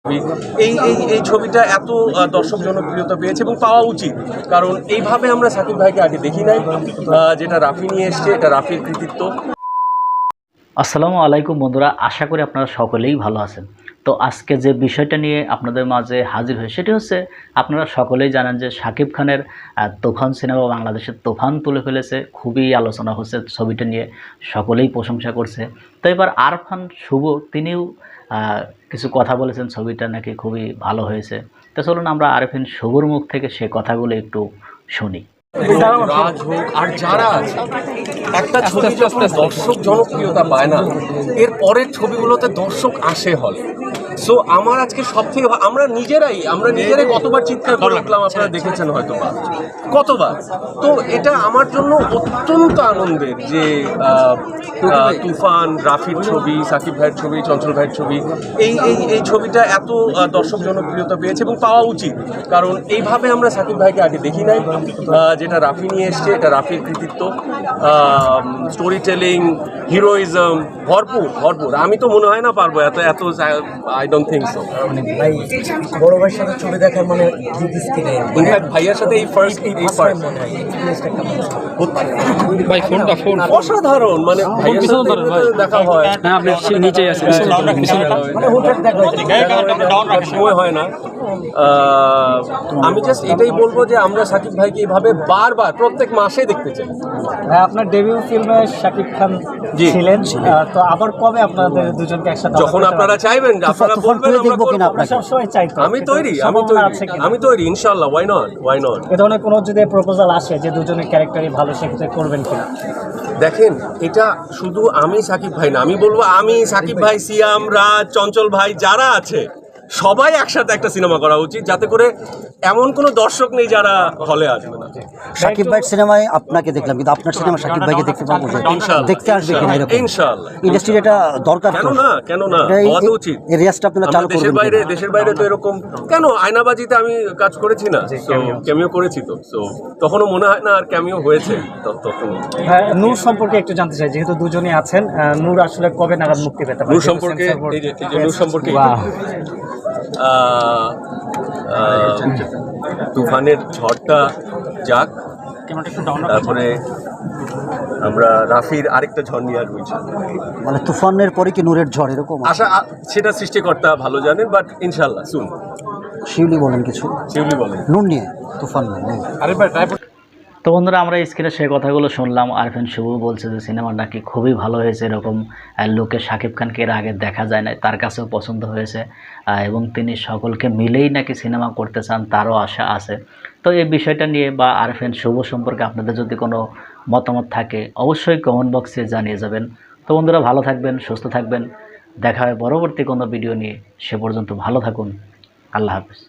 এই এই এই ছবিটা এত দর্শক জনপ্রিয়তা পেয়েছে এবং পাওয়া উচিত, কারণ এইভাবে আমরা সাকিব ভাইকে আগে দেখি নাই। যেটা রাফি নিয়ে এসছে, এটা রাফির কৃতিত্ব। আসসালামু আলাইকুম বন্ধুরা, আশা করি আপনারা সকলেই ভালো আছেন। তো আজকে যে বিষয়টা নিয়ে আপনাদের মাঝে হাজির হয়ে সেটি হচ্ছে, আপনারা সকলেই জানেন যে শাকিব খানের তুফান সিনেমা বাংলাদেশের তুফান তুলে ফেলেছে। খুবই আলোচনা হচ্ছে ছবিটা নিয়ে, সকলেই প্রশংসা করছে। তো এবার আরফান শুভ তিনিও কিছু কথা বলেছেন, ছবিটা নাকি খুবই ভালো হয়েছে। তো চলুন আমরা আরফান শুভর মুখ থেকে সে কথাগুলো একটু শুনি। রাজ হোক আর যারা আছে, একটা ছবি যখন দর্শক জনপ্রিয়তা পায় না, এর পরের ছবিগুলোতে দর্শক আসে হলে। সো আমার আজকে সবথেকে আমরা নিজেরাই কতবার চিৎকার করে উঠলাম, আপনারা দেখেছেন হয়তো কতবার। তো এটা আমার জন্য অত্যন্ত আনন্দের যে তুফান, রাফির ছবি, সাকিব ভাইয়ের ছবি, চঞ্চল ভাইয়ের ছবি, এই ছবিটা এত দর্শক জনপ্রিয়তা পেয়েছে এবং পাওয়া উচিত, কারণ এইভাবে আমরা সাকিব ভাইকে আগে দেখি নাই। যেটা রাফি নিয়ে এসছে, এটা রাফির কৃতিত্ব। স্টোরি টেলিং, হিরোইজম ভরপুর। আমি তো মনে হয় না পারবো এত আই ডোন্ট থিঙ্ক সো। ভাই বড় ভাইয়ের সাথে ছবি দেখার মানে ইনফ্যাক্ট ভাইয়ার সাথে এই ফার্স্ট ভাই ফোন অসাধারণ, মানে ভাইয়ার সাথে দেখা হয়, হ্যাঁ আপনি নিচেই আছেন, সময় হয় না। আমি জাস্ট এটাই বলবো যে আমরা সাকিব ভাইকে এইভাবে বারবার প্রত্যেক মাসে দেখতে চাই। আপনার ডেবিউ ফিল্মে শাকিব খান ছিলেন, তো আবার কবে আপনাদের দুজনকে একসাথে? যখন আপনারা চাইবেন, আপনারা বলবেন, সবসময় চাই। আমি তৈরি ইনশাআল্লাহ। Why not. এ ধরনের কোনো যদি প্রপোজাল আসে যে দুজনের ক্যারেক্টারই ভালো, সেক্ষেত্রে করবেন কিনা? দেখেন, এটা শুধু আমি সাকিব ভাই না, আমি বলবো আমি সাকিব ভাই, সিয়াম, রাজ, চঞ্চল ভাই যারা আছে সবাই একসাথে একটা সিনেমা করা উচিত, যাতে করে এমন কোনো দর্শক নেই যারা হলে আসবে না। সাকিব ভাইয়ের সিনেমায় আপনাকে দেখলাম, কিন্তু আপনার সিনেমা সাকিব ভাইকে দেখতে পাবো, দেখতে আসবে কিনা এরকম ইনশাআল্লাহ। ইন্ডাস্ট্রির এটা দরকার, কেন না হওয়া তো উচিত। এই রিয়াজটা আপনারা চালু করবেন। দেশের বাইরে তো এরকম কেন? আয়নাবাজিতে আমি কাজ করেছি না, ক্যামিও করেছি, তো তখনও মনে হয় না আর ক্যামিও হয়েছে তখন। নূর সম্পর্কে একটু জানতে চাই, যেহেতু দুজনই আছেন, নূর আসলে কবে নাগাদ মুক্তি পেতে পারে? নূর সম্পর্কে তুফানের ঝড়টা যাক, তারপরে আমরা রাফির আরেকটা ঝড় নিয়ে আসবো। মানে তুফানের পরে কি নূরের ঝড় এরকম আশা, সেটা সৃষ্টিকর্তা ভালো জানেন, বাট ইনশাল্লাহ সুন। শিউলি বলেন কিছু, শিউলি বলেন নূর নিয়ে, তুফান নিয়ে। তো বন্ধুরা, আমরা স্ক্রিনে সেই কথাগুলো শুনলাম। আরফান শুভ বলছে যে সিনেমা নাকি খুবই ভালো হয়েছে, এরকম লোকে শাকিব খানকে এর আগে দেখা যায় না, তার কাছেও পছন্দ হয়েছে এবং তিনি সকলকে মিলেই নাকি সিনেমা করতে চান, তারও আশা আছে। তো এই বিষয়টা নিয়ে বা আরফান শুভ সম্পর্কে আপনাদের যদি কোনো মতামত থাকে অবশ্যই কমেন্ট বক্সে জানিয়ে যাবেন। তো বন্ধুরা, ভালো থাকবেন, সুস্থ থাকবেন, দেখা হয় পরবর্তী কোনো ভিডিও নিয়ে। সে পর্যন্ত ভালো থাকুন, আল্লাহ হাফেজ।